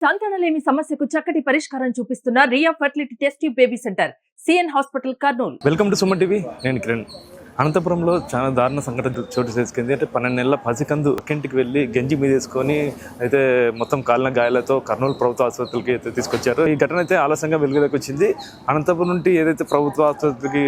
సంతానలేమి సమస్యకు చక్కటి పరిష్కారం చూపిస్తున్న Riya fertility test tube baby centre CN hospital Kurnool. Welcome to Suman TV. నేను కిరణ్. అనంతపురంలో చాలా దారుణ సంఘటన చోటు చేసుకుంది. అంటే 12 నెలల పసికందు ఇంటికి వెళ్ళి గంజి మీద వేసుకొని అయితే మొత్తం కాలిన గాయాలతో కర్నూలు ప్రభుత్వ ఆసుపత్రికి అయితే తీసుకొచ్చారు. ఈ ఘటన అయితే ఆలస్యంగా వెలుగులోకి వచ్చింది. అనంతపురం నుండి ఏదైతే ప్రభుత్వ ఆసుపత్రికి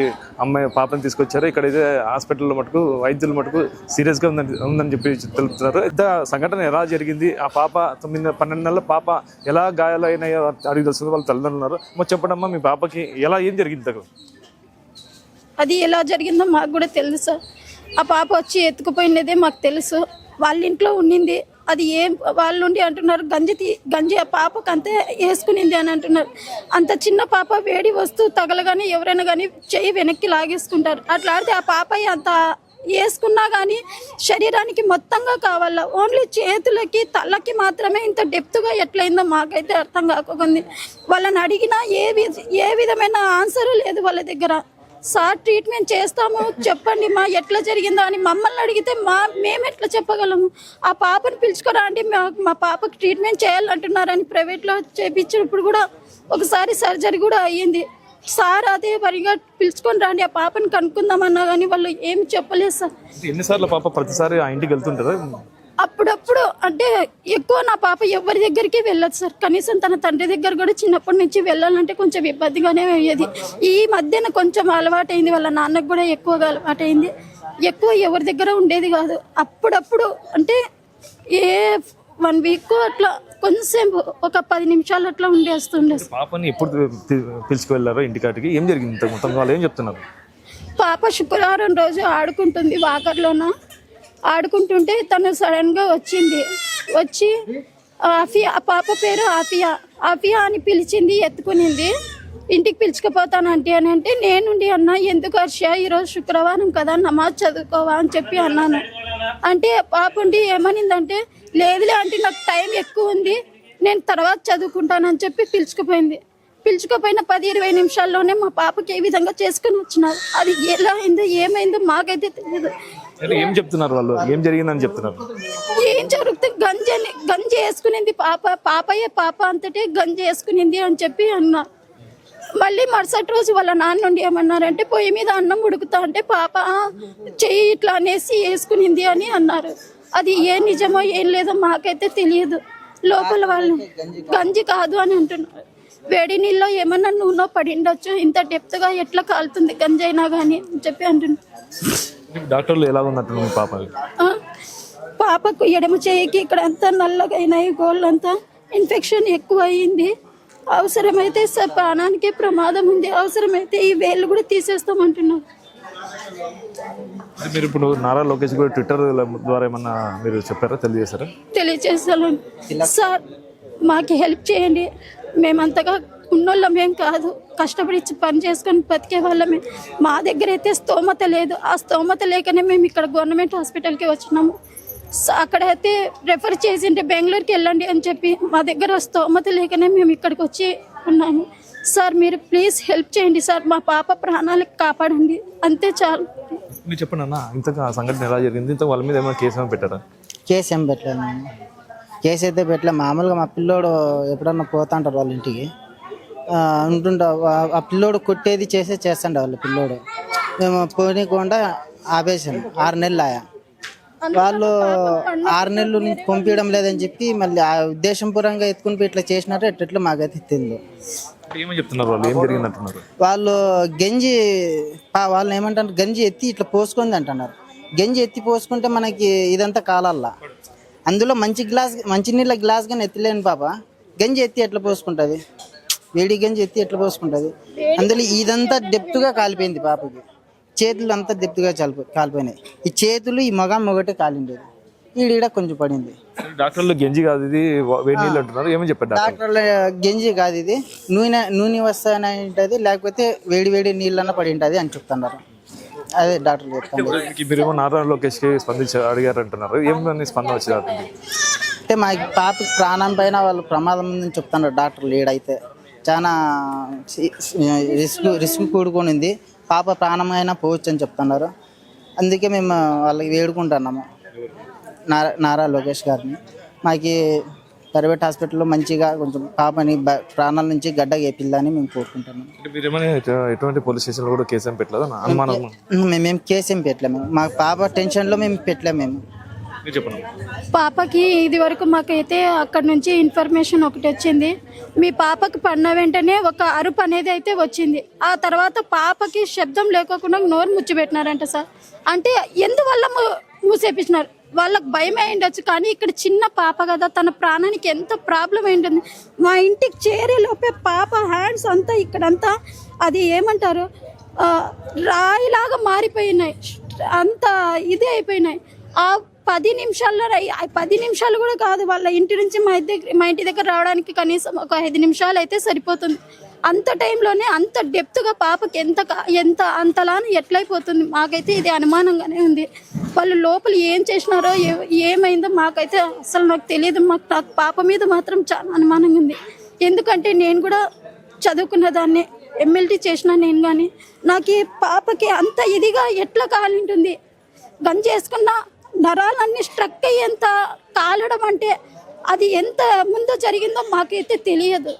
అమ్మాయి పాపని తీసుకొచ్చారో ఇక్కడైతే హాస్పిటల్లో మటుకు వైద్యులు మటుకు సీరియస్గా ఉందని చెప్పి తెలుపుతున్నారు. ఇంత సంఘటన ఎలా జరిగింది, ఆ పాప 12 నెలల పాప ఎలా గాయాలైనాయో అడిగి తెలుస్తుంది. వాళ్ళ తల్లిదండ్రులు ఉన్నారు. చెప్పడమ్మా, మీ పాపకి ఎలా జరిగింది? అది ఎలా జరిగిందో మాకు కూడా తెలుసు. ఆ పాప వచ్చి ఎత్తుకుపోయినదే మాకు తెలుసు. వాళ్ళ ఇంట్లో ఉండింది. అది వాళ్ళు ఉండి అంటున్నారు గంజి ఆ పాపకు అంతే వేసుకునింది అని అంటున్నారు. అంత చిన్న పాప వేడి వస్తువు తగలగానే ఎవరైనా కానీ చెయ్యి వెనక్కి లాగేసుకుంటారు. అట్లా ఆడితే ఆ పాప అంత వేసుకున్నా కానీ శరీరానికి మొత్తంగా కావాలా, ఓన్లీ చేతులకి తలకి మాత్రమే ఇంత డెప్త్గా ఎట్లయిందో మాకైతే అర్థం కాకపోయింది. వాళ్ళని అడిగినా ఏ విధమైన ఆన్సర్ లేదు వాళ్ళ దగ్గర. సార్ ట్రీట్మెంట్ చేస్తాము చెప్పండి మా ఎట్లా జరిగిందో అని మమ్మల్ని అడిగితే మేము ఎట్లా చెప్పగలము? ఆ పాపను పిలుచుకోరా అంటే మా పాపకి ట్రీట్మెంట్ చేయాలంటున్నారని ప్రైవేట్లో చేయించినప్పుడు కూడా ఒకసారి సర్జరీ కూడా అయ్యింది. సార్ అదే పరిగా పిలుచుకొని రండి ఆ పాపను కనుక్కుందామన్నా కానీ వాళ్ళు ఏమి చెప్పలేదు సార్. ఎన్నిసార్లు పాప ప్రతిసారి ఆ ఇంటికి వెళ్తుంటారా? అప్పుడప్పుడు అంటే ఎక్కువ నా పాప ఎవరి దగ్గరికి వెళ్ళదు సార్. కనీసం తన తండ్రి దగ్గర కూడా చిన్నప్పటి నుంచి వెళ్ళాలంటే కొంచెం ఇబ్బందిగానే అయ్యేది. ఈ మధ్యన కొంచెం అలవాటైంది, వాళ్ళ నాన్నకు కూడా ఎక్కువగా అలవాటైంది. ఎక్కువ ఎవరి దగ్గర ఉండేది కాదు. అప్పుడప్పుడు అంటే 1 వీక్ అట్లా కొంచెం ఒక 10 నిమిషాలు అట్లా ఉండేస్తుండే. పాపని ఎప్పుడు పిలుచుకువెళ్ళారో ఇంటికాటికి? ఏం జరిగింది మొత్తం? వాళ్ళు ఏం చెప్తున్నారు? పాప శుక్రవారం రోజు ఆడుకుంటుంది వాకర్లోన. ఆడుకుంటుంటే తను సడన్గా వచ్చి ఆఫియా, ఆ పాప పేరు ఆఫియా అని పిలిచింది, ఎత్తుకునింది. ఇంటికి పిలుచుకుపోతానంటే అని అంటే నేనుండి అన్నా ఎందుకు హర్ష ఈరోజు శుక్రవారం కదా నమాజ్ చదువుకోవా అని చెప్పి అన్నాను. అంటే పాప ఉండి ఏమనిందంటే లేదులే అంటే నాకు టైం ఎక్కువ ఉంది, నేను తర్వాత చదువుకుంటానని చెప్పి పిలుచుకుపోయిన 10-20 నిమిషాల్లోనే మా పాపకి ఏ విధంగా చేసుకుని వచ్చినారు. అది ఎలా అయిందో ఏమైందో మాకైతే తెలియదు. ఏం చెప్తున్నారు వాళ్ళు? ఏం జరిగిందని చెప్తున్నారు? ఏం జరుగుతుంది, గంజి వేసుకునింది పాప అంతటే గంజి వేసుకునింది అని చెప్పి అన్నా. మళ్ళీ మరుసటి రోజు వాళ్ళ నాన్న నుండి ఏమన్నారంటే పొయ్యి మీద అన్నం ఉడుకుతా అంటే పాప చెయ్యి ఇట్లా అనేసి వేసుకునింది అని అన్నారు. అది ఏ నిజమో ఏం లేదో మాకైతే తెలియదు. లోపల వాళ్ళు గంజి కాదు అని అంటున్నారు. వేడి నీళ్ళలో ఏమన్నా నూనె పడిండొచ్చు, ఇంత డెప్త్గా ఎట్లా కాలుతుంది గంజి అయినా కానీ అని చెప్పి అంటున్నారు. డాక్టర్లు ఎలా ఉందంటున్నారు మీ పాప? పాపకు ఎడమ చేయికి ఇక్కడ అంతా నల్లగా అయినాయి, గోళ్ళంతా ఇన్ఫెక్షన్ ఎక్కువ అయ్యింది. అవసరమైతే ప్రాణానికి ప్రమాదం ఉంది, అవసరమైతే ఈ వేళ్ళు కూడా తీసేస్తామంటున్నారు. మీరు ఇప్పుడు నారా లోకేష్ కూడా ట్విట్టర్ ద్వారా ఏమన్నా మీరు చెప్పారా, తెలియజేస్తాను సార్ మాకు హెల్ప్ చేయండి. మేమంతగా ఉన్నోళ్ళమేం కాదు, కష్టపడి పని చేసుకొని బతికే వాళ్ళమే. మా దగ్గర అయితే స్తోమత లేదు. ఆ స్తోమత లేకనే మేము ఇక్కడ గవర్నమెంట్ హాస్పిటల్కి వచ్చినాము. అక్కడైతే రెఫర్ చేసింటే బెంగళూరుకి వెళ్ళండి అని చెప్పి మా దగ్గర స్తోమత లేకనే మేము ఇక్కడికి వచ్చి ఉన్నాము. సార్ మీరు ప్లీజ్ హెల్ప్ చేయండి సార్, మా పాప ప్రాణాలకు కాపాడండి, అంతే చాలు. మీరు చెప్పండి అన్న, ఇంతగా సంఘటన ఎలా జరిగింది? ఇంత వాళ్ళ మీద ఏమైనా కేసు ఏమైనా పెట్టారా? కేసు ఏం పెట్టలేదు. కేసు అయితే పెట్టలే. మామూలుగా మా పిల్లోడు ఎప్పుడన్నా పోతాంటారు వాళ్ళ ఇంటికి ఉంటుంటా. ఆ పిల్లోడు కొట్టేది చేస్తాండే వాళ్ళ పిల్లోడు. మేము పోనీకుండా ఆపేసాం. 6 నెలలు ఆయా. వాళ్ళు 6 నెలలు నుంచి పంపించడం లేదని చెప్పి మళ్ళీ ఆ ఉద్దేశంపూర్వంగా ఎత్తుకుని పోయి ఇట్లా చేసినారో ఎట్లా మాకైతే తెలియదు. వాళ్ళు గంజి వాళ్ళని ఏమంటారు, గంజి ఎత్తి ఇట్లా పోసుకుంది అంటున్నారు. గంజి ఎత్తి పోసుకుంటే మనకి ఇదంతా కాలల్లా. అందులో మంచినీళ్ళ గ్లాస్ కానీ ఎత్తిలేని పాప గంజి ఎత్తి ఎట్లా పోసుకుంటుంది? వేడి గంజి ఎత్తి ఎట్లా పోసుకుంటుంది? అందులో ఇదంతా డెప్త్గా కాలిపోయింది పాపకి. చేతులు అంతా డెప్త్గా కాలిపోయినాయి. ఈ చేతులు ఈ ఒకటే కాలిండేది. ఈడ కొంచెం పడింది. డాక్టర్లు గంజి కాదు ఇది వేడి నీళ్ళు అంటున్నారు. ఏమని చెప్పారు డాక్టర్లు? గంజి కాదు ఇది నూనె వస్తాయని ఉంటుంది, లేకపోతే వేడి నీళ్ళన్నా పడి ఉంటుంది అని చెప్తున్నారు. అదే డాక్టర్లు చెప్తాను. మీరు నారా లోకేష్కి స్పందించి అడిగారు అంటున్నారు. ఏమని స్పందన వచ్చింది? అంటే మా పాపకి ప్రాణం పైన వాళ్ళు ప్రమాదం ఉందని చెప్తున్నారు డాక్టర్లు. ఈడైతే చాలా రిస్క్ కూడుకునింది. పాప ప్రాణమైనా పోవచ్చు అని చెప్తున్నారు. అందుకే మేము వాళ్ళకి వేడుకుంటున్నాము నారా లోకేష్ గారిని. మాకు ప్రైవేట్ హాస్పిటల్లో మంచిగా కొంచెం పాపని ప్రాణాల నుంచి గడ్డ ఏపిల్లని మేము కోరుకుంటున్నాం. అంటే మీరు ఏమైనా ఎటువంటి పోలీస్ స్టేషన్లో కూడా కేసు ఏం పెట్టలేదా అనుమానం? మేము కేసు ఏం పెట్టలేము, మా పాప టెన్షన్లో మేము పెట్టలేము. మేము చెప్పండి. పాపకి ఇది వరకు మాకైతే అక్కడ నుంచి ఇన్ఫర్మేషన్ ఒకటి వచ్చింది, మీ పాపకి పడిన వెంటనే ఒక అరుపు అనేది అయితే వచ్చింది. ఆ తర్వాత పాపకి శబ్దం లేకోకుండా నోరు ముచ్చిపెట్టినారంట సార్. అంటే ఎందువల్ల మూసేపించినారు, వాళ్ళకి భయం అయి ఉండొచ్చు. కానీ ఇక్కడ చిన్న పాప కదా, తన ప్రాణానికి ఎంత ప్రాబ్లం అయి ఉంటుంది. మా ఇంటికి చేరేలోపే పాప హ్యాండ్స్ అంతా ఇక్కడంతా అది ఏమంటారు రాయిలాగా మారిపోయినాయి, అంత ఇదే అయిపోయినాయి. ఆ 10 నిమిషాల్లో 10 నిమిషాలు కూడా కాదు, వాళ్ళ ఇంటి నుంచి మా ఇంటి దగ్గర రావడానికి కనీసం ఒక 5 నిమిషాలు అయితే సరిపోతుంది. అంత టైంలోనే అంత డెప్త్గా పాపకి ఎంత అంతలానే ఎట్లయిపోతుంది. మాకైతే ఇది అనుమానంగానే ఉంది. వాళ్ళు లోపల ఏం చేసినారో ఏమైందో మాకైతే అసలు నాకు తెలియదు. నాకు పాప మీద మాత్రం చాలా అనుమానంగా ఉంది. ఎందుకంటే నేను కూడా చదువుకున్న దాన్ని, ఎమ్మెల్టీ చేసిన నేను, కానీ నాకు ఈ పాపకి అంత ఇదిగా ఎట్లా కాలింటుంది. గంజి వేసుకున్న నరాలన్నీ స్ట్రక్ అయ్యేంత కాలడం అంటే అది ఎంత ముందు జరిగిందో మాకైతే తెలియదు.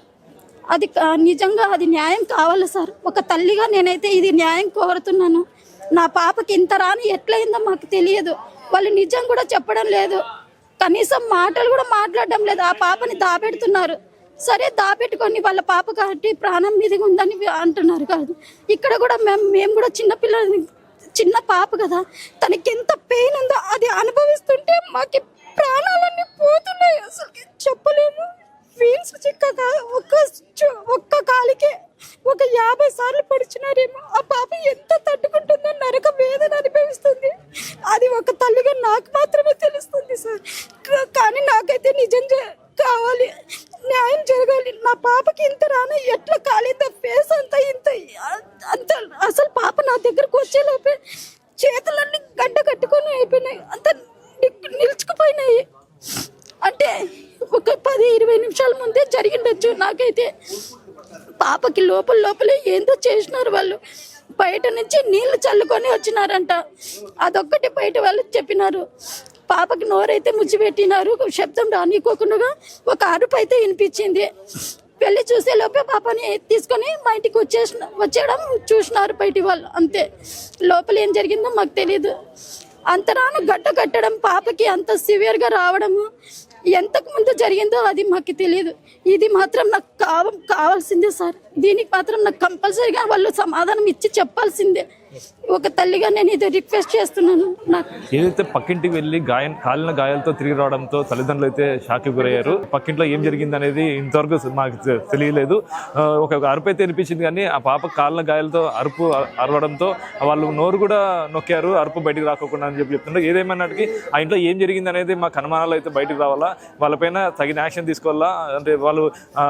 అది నిజంగా అది న్యాయం కావాలి సార్. ఒక తల్లిగా నేనైతే ఇది న్యాయం కోరుతున్నాను. నా పాపకి ఇంత రాని ఎట్లయిందో మాకు తెలియదు. వాళ్ళు నిజం కూడా చెప్పడం లేదు, కనీసం మాటలు కూడా మాట్లాడడం లేదు. ఆ పాపని దాపెడుతున్నారు. సరే దాపెట్టుకొని వాళ్ళ పాప కాబట్టి ప్రాణం మీదగా ఉందని అంటున్నారు కాదు. ఇక్కడ కూడా మేము కూడా చిన్న పాప కదా, తనకి ఎంత పెయిన్ ఉందో అది అనుభవిస్తుంటే మాకు ప్రాణాలన్నీ పోతున్నాయి. అసలు చెప్పలేము. వీల్స్ చిక్కక ఒక్క కాలికే ఒక 50 సార్లు పడిచినారేమో. ఆ పాప ఎంత తట్టుకుంటుందో, నరక వేదన అనుభవిస్తుంది. అది ఒక తల్లిగా నాకు మాత్రమే తెలుస్తుంది సార్. కానీ నాకైతే నిజం కావాలి, న్యాయం జరగాలి. నా పాపకి ఇంత రానా ఎట్లా కాలిందో, ఫేస్ అంతా అంత అసలు పాప నా దగ్గరకు వచ్చేలోపే చేతులన్నీ గడ్డ కట్టుకొని అయిపోయినాయి, అంత నిలుచుకుపోయినాయి. అంటే ఒక 10-20 నిమిషాల ముందే జరిగిండొచ్చు. నాకైతే పాపకి లోపలే ఏందో చేసినారు వాళ్ళు. బయట నుంచి నీళ్లు చల్లుకొని వచ్చినారంట, అదొక్కటి బయట వాళ్ళు చెప్పినారు. పాపకి నోరైతే ముచ్చిపెట్టినారు, శబ్దం రానికోకుండా ఒక అరుపు అయితే వినిపించింది. వెళ్ళి చూసే లోపే పాపని తీసుకొని మా ఇంటికి వచ్చేయడం చూసినారు బయటి వాళ్ళు, అంతే. లోపల ఏం జరిగిందో మాకు తెలీదు. అంతరాను గడ్డ కట్టడం, పాపకి అంత సివియర్గా రావడము ఎంతకు ముందు జరిగిందో అది మాకు తెలియదు. ఇది మాత్రం నాకు కావాల్సిందే సార్. దీనికి మాత్రం నాకు కంపల్సరీగా వాళ్ళు సమాధానం ఇచ్చి చెప్పాల్సిందే. ఒక తల్లిగా నేను ఇది రిక్వెస్ట్ చేస్తున్నాను. నాకు ఏదైతే పక్కింటికి వెళ్ళి కాలిన గాయాలతో తిరిగి రావడంతో తల్లిదండ్రులు అయితే షాక్కి గురయ్యారు. పక్కింట్లో ఏం జరిగింది అనేది ఇంతవరకు మాకు తెలియలేదు. ఒక అరుపు అయితే వినిపించింది, కానీ ఆ పాప కాలిన గాయాలతో అరవడంతో వాళ్ళు నోరు కూడా నొక్కారు, అరుపు బయటికి రాకోకుండా అని చెప్తున్నారు. ఏదేమైనాటికి ఆ ఇంట్లో ఏం జరిగింది అనేది మాకు అనుమానాలు అయితే బయటకు రావాలా, వాళ్ళపైన తగిన యాక్షన్ తీసుకోవాలా. అంటే వాళ్ళు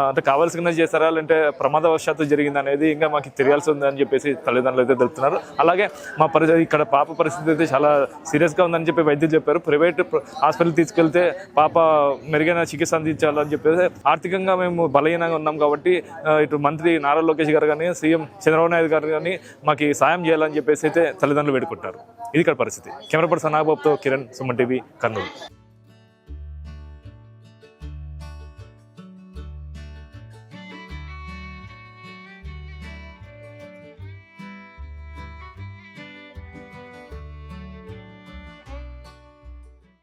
అంటే కావాల్సినది చేస్తారా, లేదంటే ప్రమాదవశాత్తు జరిగింది అనేది ఇంకా మాకు తెలియాల్సి ఉంది అని చెప్పేసి తల్లిదండ్రులు అయితే తెలుపుతున్నారు. అలాగే మా ఇక్కడ పాప పరిస్థితి అయితే చాలా సీరియస్గా ఉందని చెప్పి వైద్యులు చెప్పారు. ప్రైవేట్ హాస్పిటల్ తీసుకెళ్తే పాప మెరుగైన చికిత్స అందించాలని చెప్పేసి ఆర్థికంగా మేము బలహీనంగా ఉన్నాం కాబట్టి ఇటు మంత్రి నారా లోకేష్ గారు కానీ, సీఎం చంద్రబాబు నాయుడు గారు కానీ మాకు సాయం చేయాలని చెప్పేసి అయితే తల్లిదండ్రులు వేడుకుంటారు. ఇది ఇక్కడ పరిస్థితి. కెమెరా పర్సన్ నాగబాబుతో కిరణ్, సుమన్ టీవీ, కర్నూలు.